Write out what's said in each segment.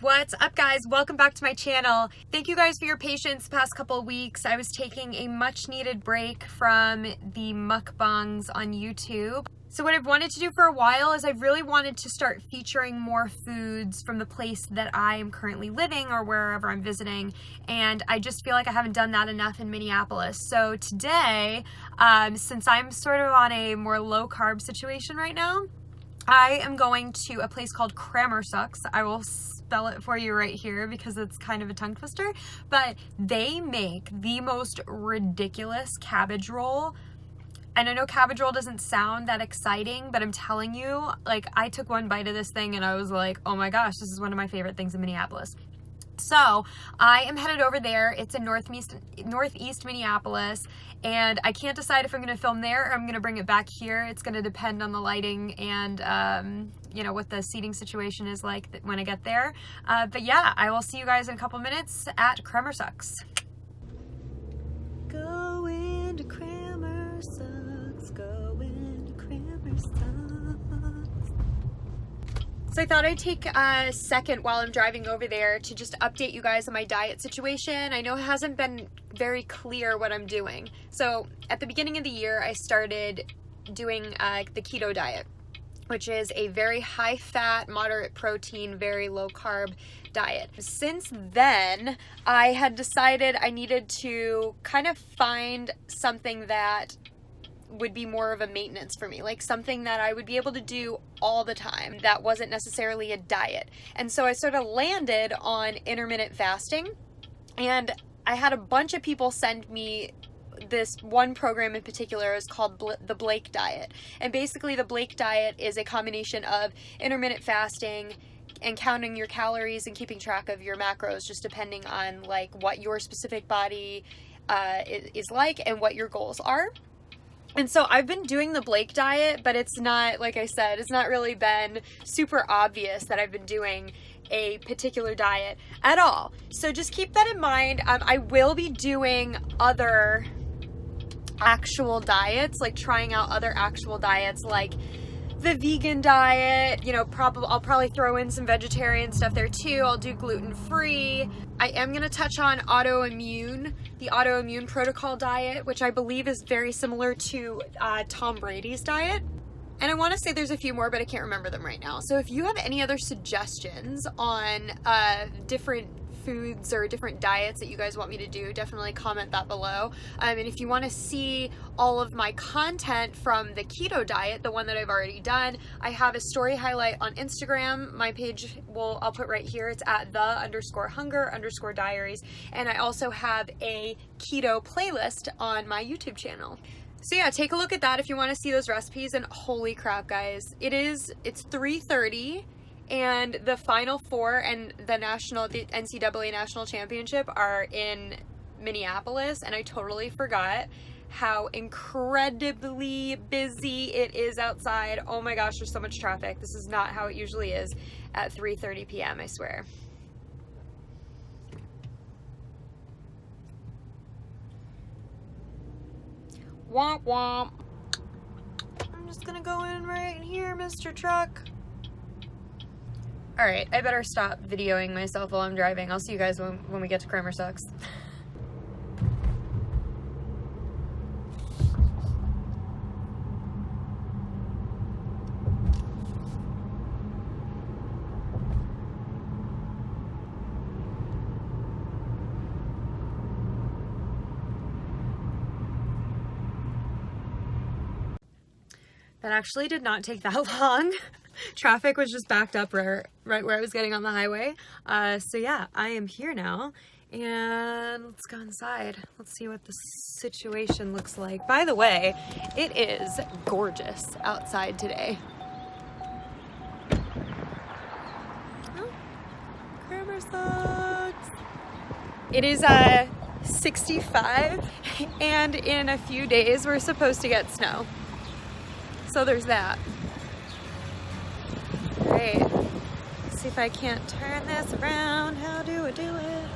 What's up, guys? Welcome back to my channel. Thank you guys for your patience the past couple of weeks. I was taking a much needed break from the mukbangs on YouTube. So what I've wanted to do for a while is I've really wanted to start featuring more foods from the place that I am currently living or wherever I'm visiting, and I just feel like I haven't done that enough in Minneapolis. So today, since I'm sort of on a more low carb situation right now, I am going to a place called Kramarczuk. I will spell it for you right here because it's kind of a tongue twister, but they make the most ridiculous cabbage roll. And I know cabbage roll doesn't sound that exciting, but I'm telling you, like, I took one bite of this thing and I was like, oh my gosh, this is one of my favorite things in Minneapolis. So I am headed over there. It's in northeast Minneapolis, and I can't decide if I'm going to film there or I'm going to bring it back here. It's going to depend on the lighting and you know, what the seating situation is like when I get there. But yeah, I will see you guys in a couple minutes at Kramarczuk. Go into Kramarczuk, go into Kramarczuk. So I thought I'd take a second while I'm driving over there to just update you guys on my diet situation. I know it hasn't been very clear what I'm doing. So at the beginning of the year, I started doing the keto diet, which is a very high fat, moderate protein, very low carb diet. Since then, I had decided I needed to kind of find something that would be more of a maintenance for me, like something that I would be able to do all the time that wasn't necessarily a diet. And so I sort of landed on intermittent fasting, and I had a bunch of people send me this one program in particular. Is called the Blake diet. And basically the Blake diet is a combination of intermittent fasting and counting your calories and keeping track of your macros, just depending on like what your specific body is like and what your goals are. And so I've been doing the Blake diet, but it's not, like I said, it's not really been super obvious that I've been doing a particular diet at all. So just keep that in mind. I will be doing other actual diets, like trying out other actual diets, like the vegan diet, you know, I'll probably throw in some vegetarian stuff there too. I'll do gluten-free. I am going to touch on the autoimmune protocol diet, which I believe is very similar to Tom Brady's diet. And I want to say there's a few more, but I can't remember them right now. So if you have any other suggestions on different foods or different diets that you guys want me to do, definitely comment that below. And if you want to see all of my content from the keto diet, the one that I've already done, I have a story highlight on Instagram. My page I'll put right here. It's at _hunger_diaries. And I also have a keto playlist on my YouTube channel. So yeah, take a look at that if you want to see those recipes. And holy crap, guys, it's 3:30. And the Final Four and the NCAA National Championship are in Minneapolis, and I totally forgot how incredibly busy it is outside. Oh my gosh, there's so much traffic. This is not how it usually is at 3:30 p.m., I swear. Womp womp. I'm just gonna go in right here, Mr. Truck. Alright, I better stop videoing myself while I'm driving. I'll see you guys when we get to Kramarczuk. That actually did not take that long. Traffic was just backed up right where I was getting on the highway. So yeah, I am here now, and let's go inside. Let's see what the situation looks like. By the way, it is gorgeous outside today. Oh, Kramarczuk. It is 65, and in a few days we're supposed to get snow. So there's that. Great. Let's see if I can't turn this around. How do I do it?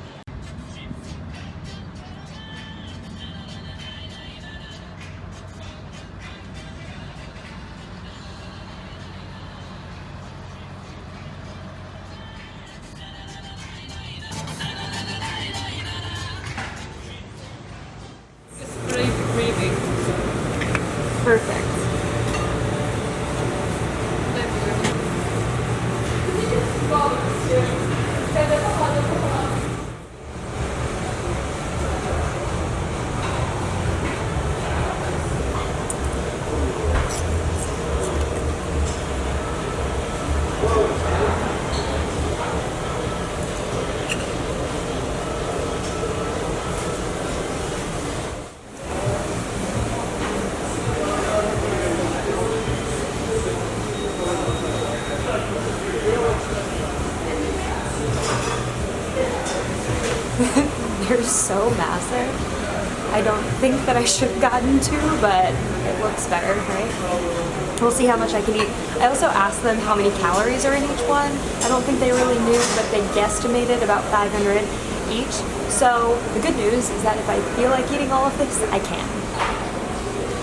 They're so massive. I don't think that I should have gotten two, but it looks better, right? We'll see how much I can eat. I also asked them how many calories are in each one. I don't think they really knew, but they guesstimated about 500 each. So the good news is that if I feel like eating all of this, I can.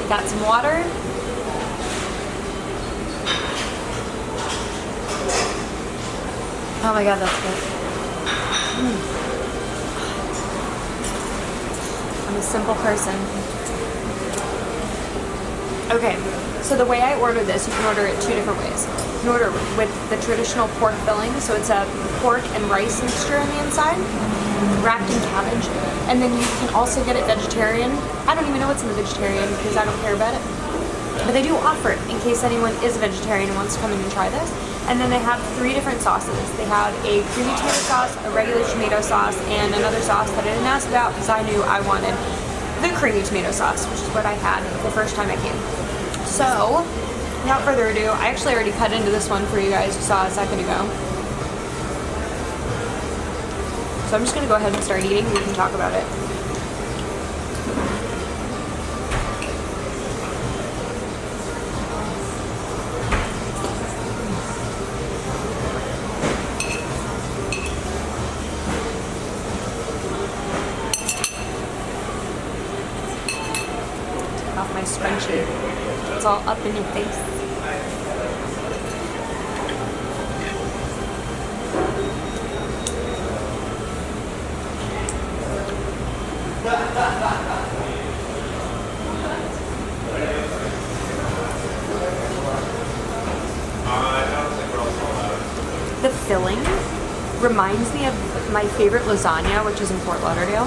Got some water. Oh my god, that's good. I'm a simple person. Okay, so the way I order this, you can order it two different ways. You can order with the traditional pork filling, so it's a pork and rice mixture on the inside, wrapped in cabbage. And then you can also get it vegetarian. I don't even know what's in the vegetarian because I don't care about it. But they do offer it in case anyone is a vegetarian and wants to come in and try this. And then they have three different sauces. They have a creamy tomato sauce, a regular tomato sauce, and another sauce that I didn't ask about because I knew I wanted the creamy tomato sauce, which is what I had the first time I came. So, without further ado, I actually already cut into this one for you guys who saw a second ago. So I'm just going to go ahead and start eating and we can talk about it. Take off my scrunchie. It's all up in your face. The filling reminds me of my favorite lasagna, which is in Fort Lauderdale.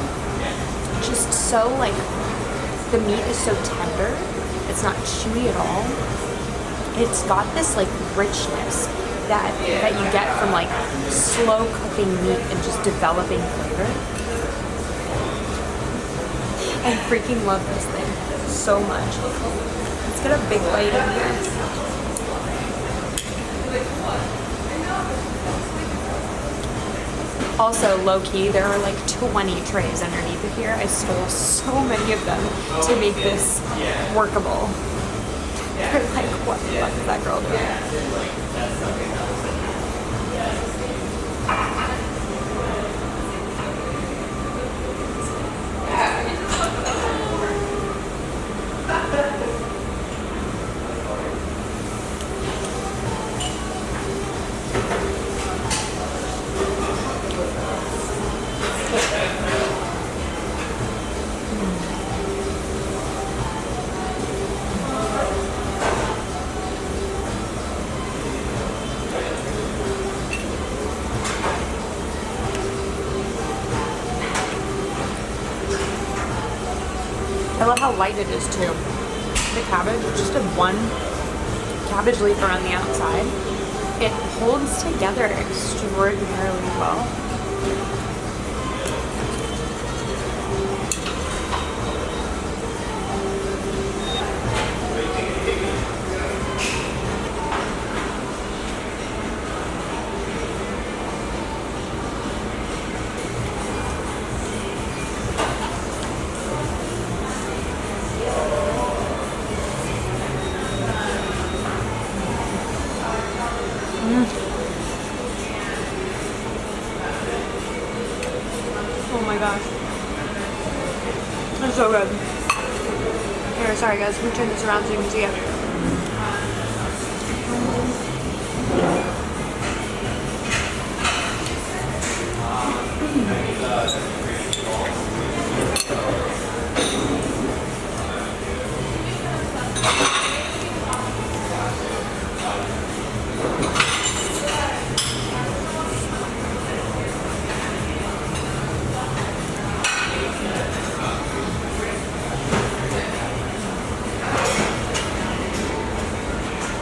Just so, like, the meat is so tender. It's not chewy at all. It's got this, like, richness that you get from, like, slow cooking meat and just developing flavor. I freaking love this thing so much. Let's get a big bite in here. Also, low-key, there are like 20 trays underneath of here. I stole so many of them to make this workable. They're like, what the fuck is that girl doing? I love how light it is too. The cabbage, just a one cabbage leaf around the outside, it holds together extraordinarily well. Oh my gosh. It's so good. Here, sorry guys, let me turn this around so you can see it.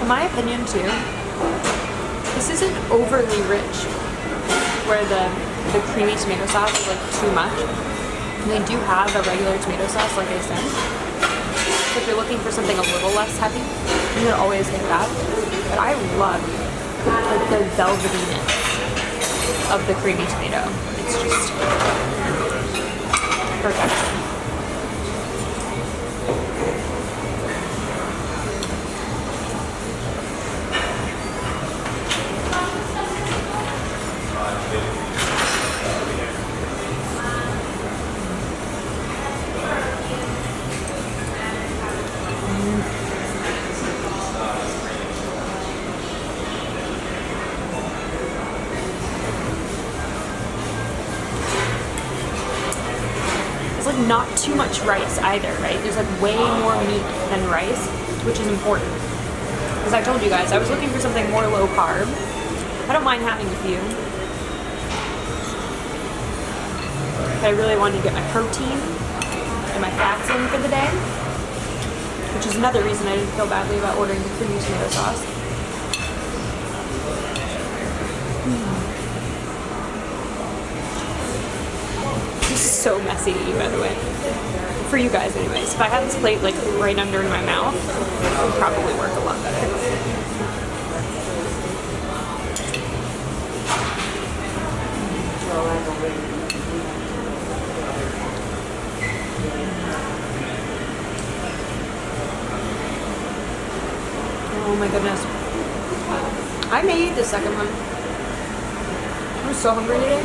In my opinion too, this isn't overly rich, where the creamy tomato sauce is like too much. And they do have a regular tomato sauce, like I said. So if you're looking for something a little less heavy, you can always get that. But I love like the velvetiness of the creamy tomato. It's just Perfect. Not too much rice either, right? There's like way more meat than rice, which is important. As I told you guys, I was looking for something more low carb. I don't mind having a few, but I really wanted to get my protein and my fats in for the day, which is another reason I didn't feel badly about ordering the creamy tomato sauce. So messy to eat, by the way. For you guys, anyways. If I had this plate like right under my mouth, it would probably work a lot better. Oh my goodness. I may eat the second one. I'm so hungry today.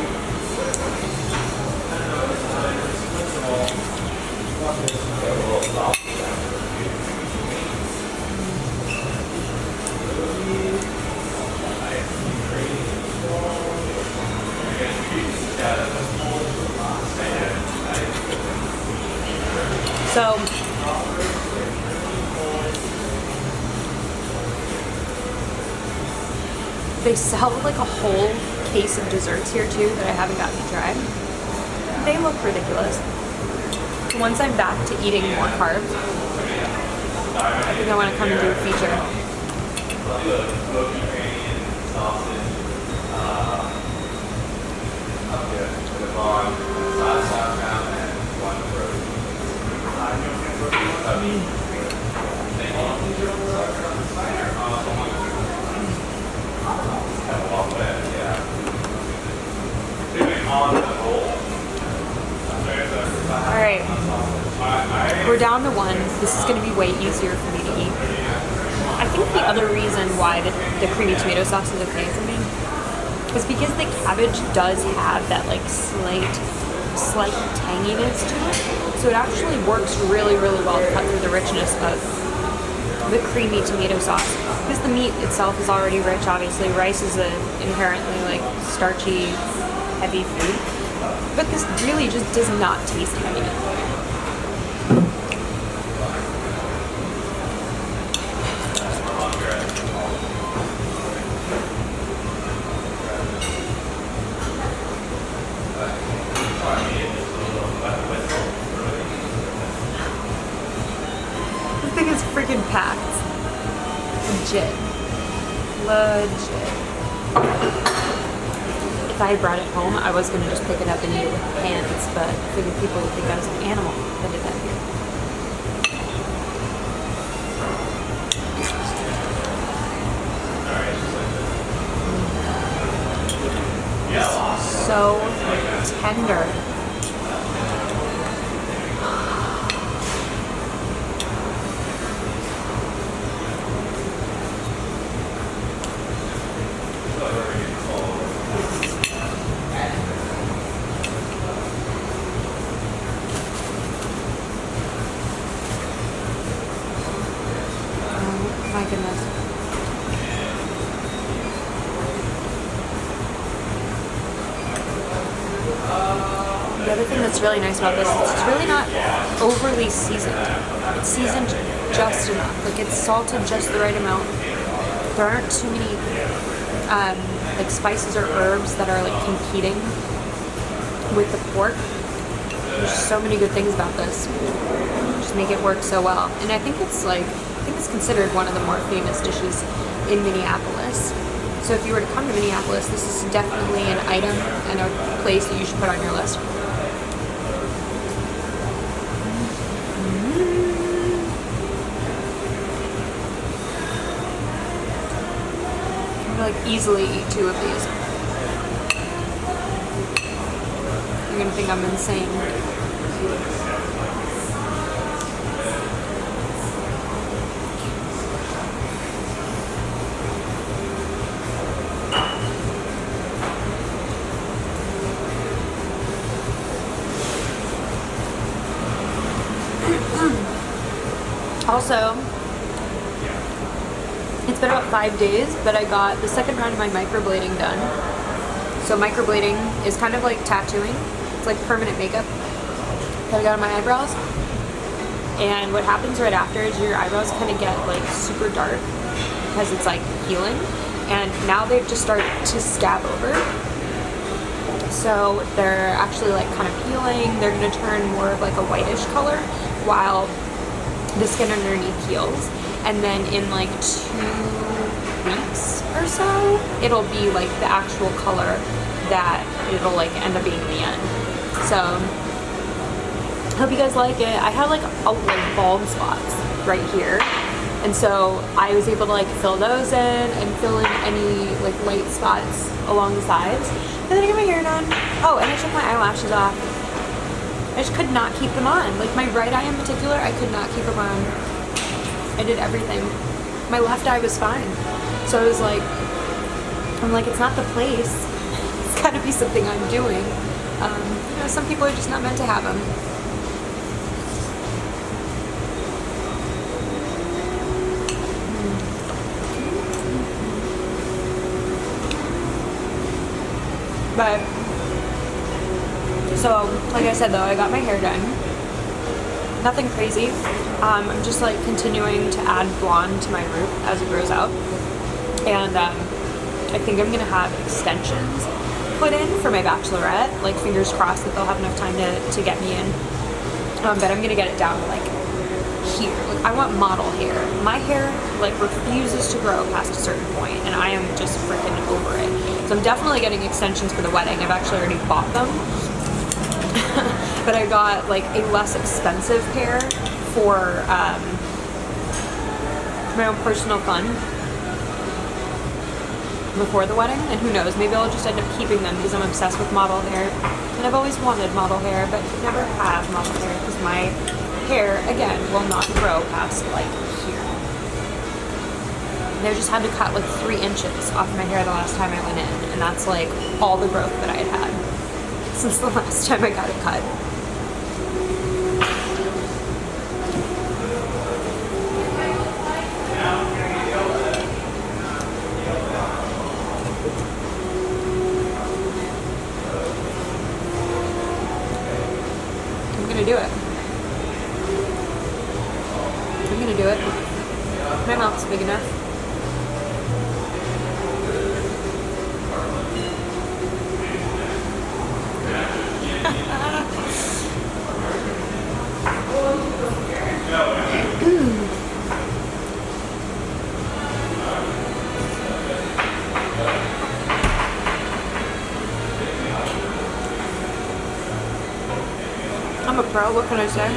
So they sell like a whole case of desserts here too that I haven't gotten to try. They look ridiculous. Once I'm back to eating more carbs, I think I want to come and do a feature. Alright, we're down to one. This is going to be way easier for me to eat. I think the other reason why the creamy tomato sauce is okay for me is because the cabbage does have that like slight tanginess to it. So it actually works really, really well to cut through the richness of the creamy tomato sauce. Because the meat itself is already rich, obviously. Rice is an inherently like starchy, heavy food. But this really just does not taste heavy. This thing is freaking packed. Legit. If I had brought it home, I was going to just pick it up and eat it with my hands, but I figured people would think I was an animal that did that here. So tender. My goodness. The other thing that's really nice about this is it's really not overly seasoned. It's seasoned just enough. Like it's salted just the right amount. There aren't too many like spices or herbs that are like competing with the pork. There's so many good things about this. Just make it work so well. And I think it's considered one of the more famous dishes in Minneapolis. So if you were to come to Minneapolis, this is definitely an item and a place that you should put on your list. I could like easily eat 2 of these. You're gonna think I'm insane. Also, it's been about 5 days, but I got the second round of my microblading done. So microblading is kind of like tattooing. It's like permanent makeup that I got on my eyebrows. And what happens right after is your eyebrows kind of get like super dark because it's like healing. And now they've just started to scab over. So they're actually like kind of peeling. They're going to turn more of like a whitish color while the skin underneath heals. And then in like 2 weeks or so, it'll be like the actual color that it'll like end up being in the end. So hope you guys like it. I had like bald spots right here, and so I was able to like fill those in and fill in any like white spots along the sides. And then I got my hair done. Oh, and I took my eyelashes off. I just could not keep them on. Like my right eye in particular, I could not keep them on. I did everything. My left eye was fine. So I was like, I'm like, it's not the place. It's gotta be something I'm doing. You know, some people are just not meant to have them. But, so, like I said though, I got my hair done. Nothing crazy. I'm just like continuing to add blonde to my root as it grows out. And I think I'm gonna have extensions put in for my bachelorette. Like fingers crossed that they'll have enough time to get me in. But I'm gonna get it down to like here. Like, I want model hair. My hair like refuses to grow past a certain point, and I am just freaking over it. So I'm definitely getting extensions for the wedding. I've actually already bought them. But I got like a less expensive pair for my own personal fun before the wedding, and who knows, maybe I'll just end up keeping them because I'm obsessed with model hair, and I've always wanted model hair, but never have model hair because my hair, again, will not grow past like here. And I just had to cut like 3 inches off my hair the last time I went in, and that's like all the growth that I had had since the last time I got it cut. Do it. I'm gonna do it. My mouth's big enough. I'm a pro, what can I say?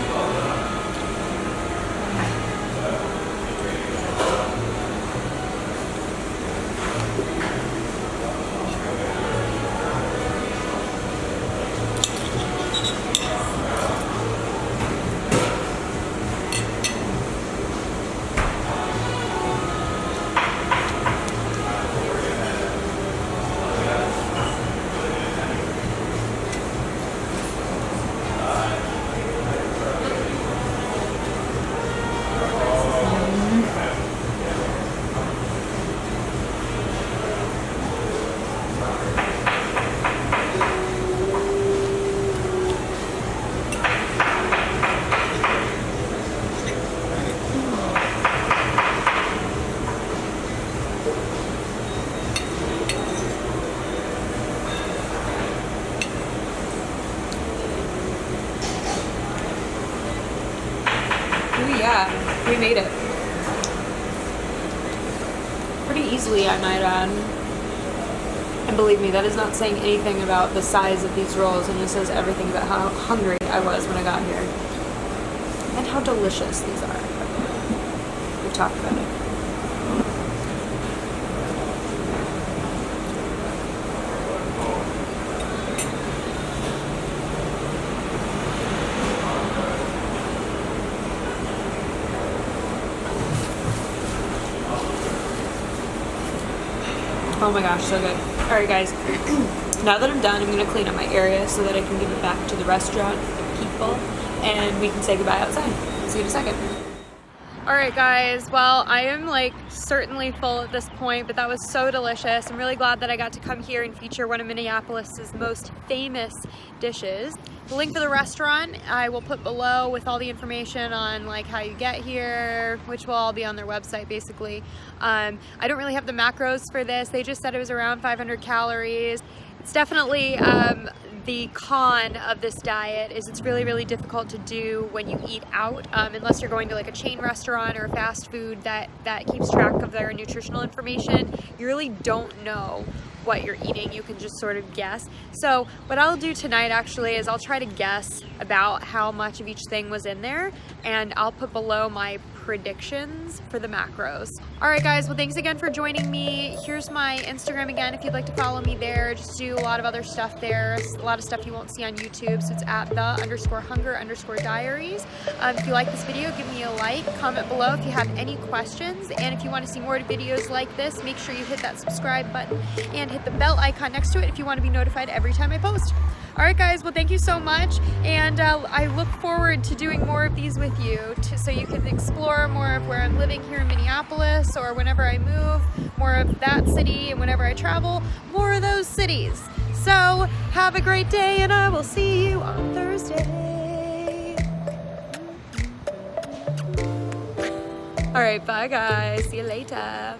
Yeah, we made it. Pretty easily, I might add. And believe me, that is not saying anything about the size of these rolls, and it says everything about how hungry I was when I got here. And how delicious these are. We've talked about it. Oh my gosh, so good. Alright guys, now that I'm done, I'm going to clean up my area so that I can give it back to the restaurant, the people, and we can say goodbye outside. See you in a second. Alright guys, well, I am like certainly full at this point, but that was so delicious. I'm really glad that I got to come here and feature one of Minneapolis's most famous dishes. The link for the restaurant I will put below with all the information on like how you get here, which will all be on their website basically. I don't really have the macros for this. They just said it was around 500 calories. It's definitely the con of this diet is it's really, really difficult to do when you eat out, unless you're going to like a chain restaurant or a fast food that keeps track of their nutritional information. You really don't know what you're eating. You can just sort of guess. So what I'll do tonight actually is I'll try to guess about how much of each thing was in there, and I'll put below my predictions for the macros. Alright guys, well thanks again for joining me. Here's my Instagram again if you'd like to follow me there. Just do a lot of other stuff there. A lot of stuff you won't see on YouTube. So it's at _hunger_diaries. If you like this video, give me a like, comment below if you have any questions, and if you want to see more videos like this, make sure you hit that subscribe button and hit the bell icon next to it if you want to be notified every time I post. Alright guys, well thank you so much, and I look forward to doing more of these with you so you can explore more of where I'm living here in Minneapolis, or whenever I move, more of that city, and whenever I travel, more of those cities. So have a great day, and I will see you on Thursday. Alright, bye guys, see you later.